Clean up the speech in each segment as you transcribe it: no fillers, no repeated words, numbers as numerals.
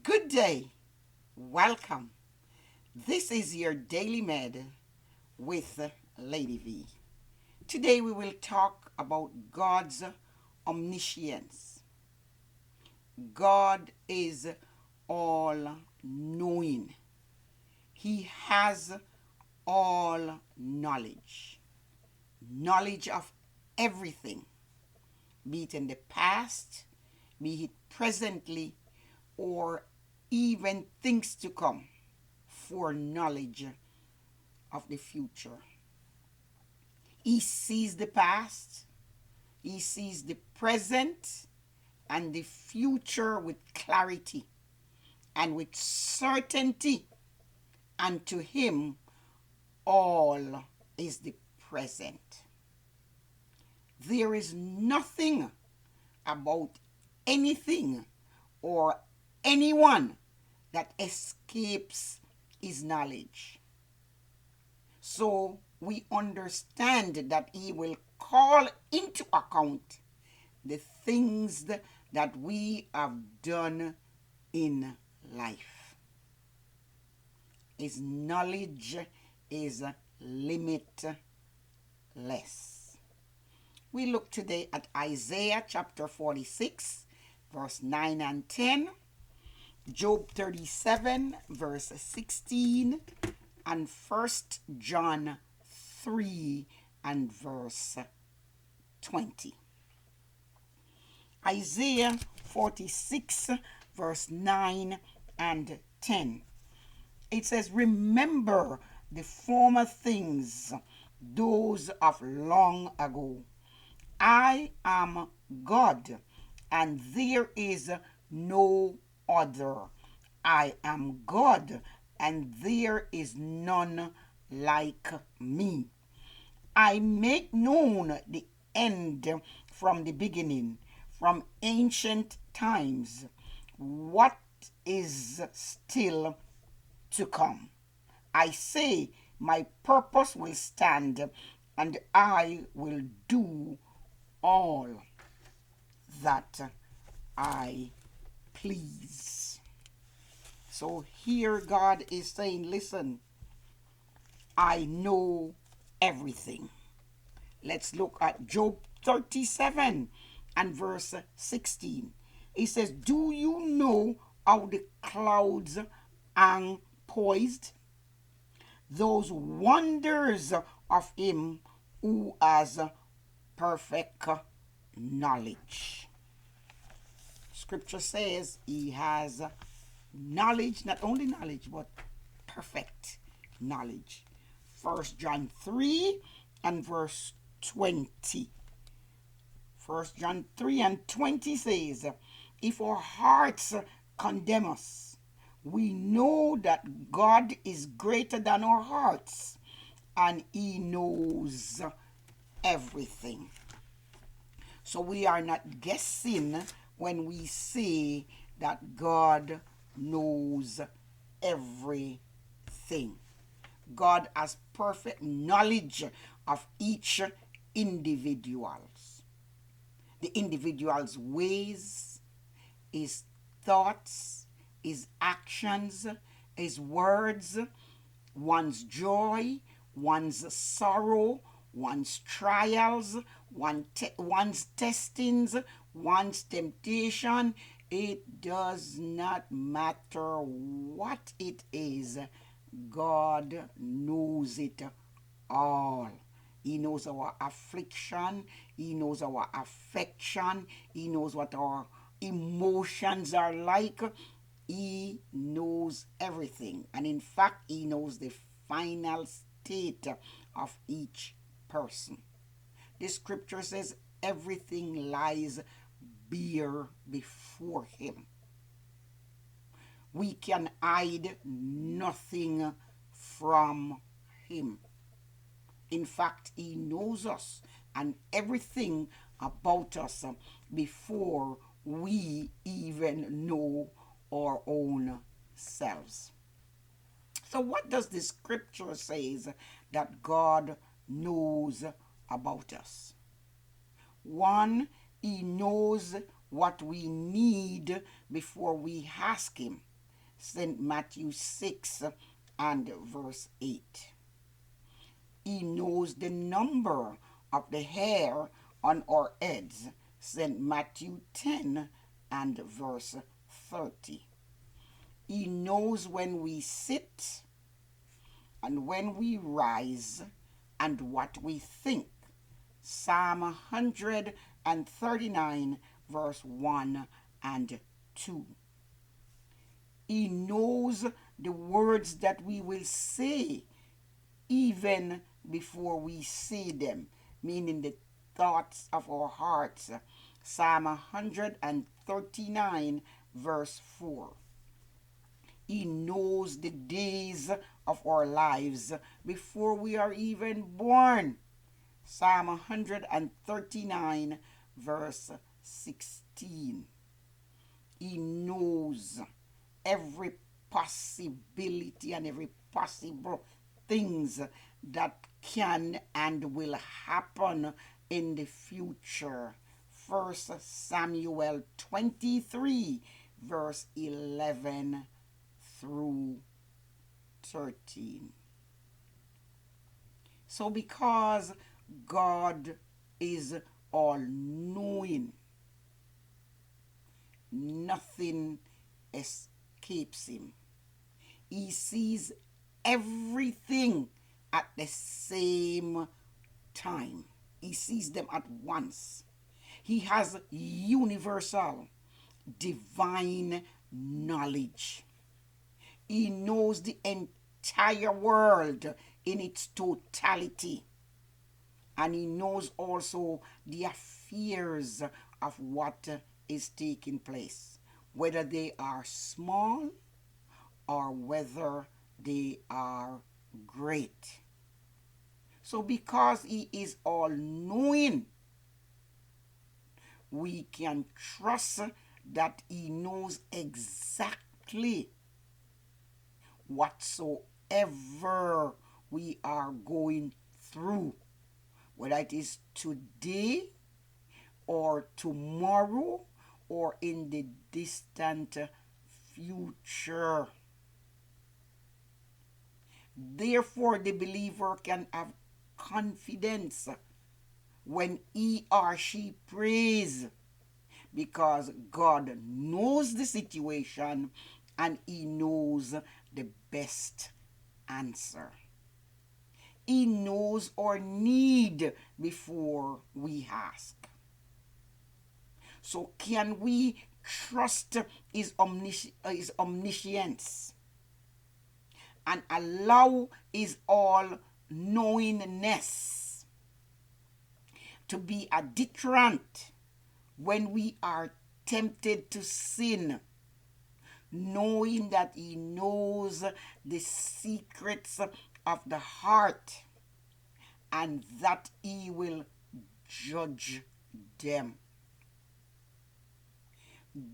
Good day. Welcome. This is your Daily Med with Lady V. Today we will talk about God's omniscience. God is all knowing. He has all knowledge. Knowledge of everything, be it in the past, be it presently, or even things to come, for knowledge of the future. He sees the past, he sees the present and the future with clarity and with certainty, and to him all is the present. There is nothing about anything or anyone that escapes his knowledge. So we understand that he will call into account the things that we have done in life. His knowledge is limitless. We look today at Isaiah chapter 46, verse 9 and 10, Job 37, verse 16, and 1 John 3 and verse 20. Isaiah 46, verse 9 and 10. It says, "Remember the former things, those of long ago. I am God, and there is no other. I am God, and there is none like me. I make known the end from the beginning, from ancient times, what is still to come. I say, my purpose will stand, and I will do all that I please." So here God is saying, listen, I know everything. Let's look at Job 37 and verse 16. It says, "Do you know how the clouds hang poised? Those wonders of him who has perfect knowledge." Scripture says he has knowledge, not only knowledge, but perfect knowledge. 1 John 3 and verse 20. 1 John 3 and 20 says, "If our hearts condemn us, we know that God is greater than our hearts, and he knows everything." So we are not guessing when we say that God knows everything. God has perfect knowledge of each individuals. The individual's ways, his thoughts, his actions, his words, one's joy, one's sorrow, one's trials, one's testings, one's temptation. It does not matter what it is. God knows it all. He knows our affliction. He knows our affection. He knows what our emotions are like. He knows everything. And in fact, he knows the final state of each person. The scripture says everything lies bare before him. We can hide nothing from him. In fact, he knows us and everything about us before we even know our own selves. So what does the scripture say that God knows about us? One, he knows what we need before we ask him. St. Matthew 6 and verse 8. He knows the number of the hair on our heads. St. Matthew 10 and verse 30. He knows when we sit and when we rise and what we think. Psalm 139 verse 1 and 2. He knows the words that we will say even before we say them, meaning the thoughts of our hearts. Psalm 139 verse 4. He knows the days of our lives before we are even born. Psalm 139 verse 16. He knows every possibility and every possible things that can and will happen in the future. 1 Samuel 23 verse 11 through 13. So because God is all-knowing, nothing escapes him. He sees everything at the same time. He sees them at once. He has universal, divine knowledge. He knows the entire world in its totality. And he knows also the affairs of what is taking place, whether they are small or whether they are great. So because he is all-knowing, we can trust that he knows exactly whatsoever we are going through, whether it is today or tomorrow or in the distant future. Therefore, the believer can have confidence when he or she prays, because God knows the situation and he knows the best answer. He knows our need before we ask. So can we trust his omniscience and allow his all-knowingness to be a deterrent when we are tempted to sin, knowing that he knows the secrets of the heart and that he will judge them?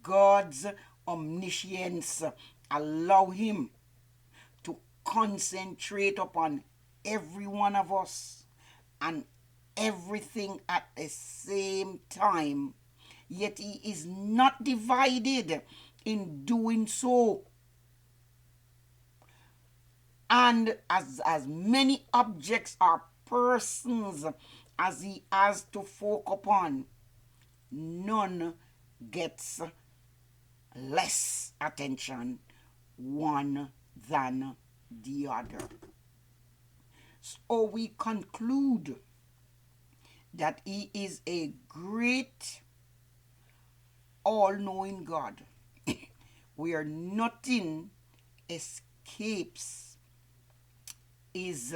God's omniscience allow him to concentrate upon every one of us and everything at the same time, yet he is not divided in doing so. And as many objects or persons as he has to focus upon, none gets less attention one than the other. So we conclude that he is a great all-knowing God where nothing escapes his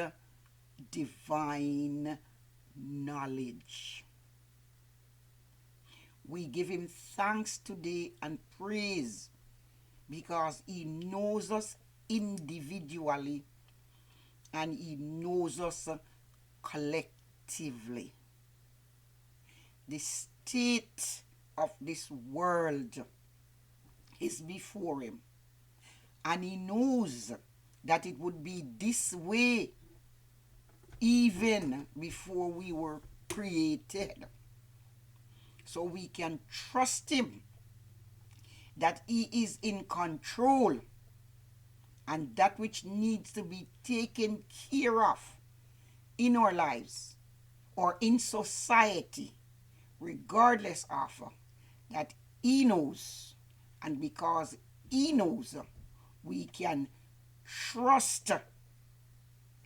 divine knowledge. We give him thanks today and praise because he knows us individually and he knows us collectively. The state of this world is before him, and he knows that it would be this way even before we were created. so we can trust him that he is in control, and that which needs to be taken care of in our lives or in society, regardless of that he knows. And because he knows, we can trust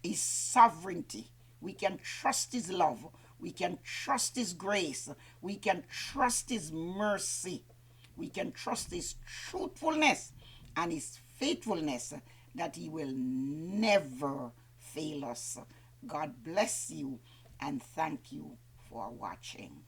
his sovereignty. We can trust his love. We can trust his grace. We can trust his mercy. We can trust his truthfulness and his faithfulness, that he will never fail us. God bless you, and thank you for watching.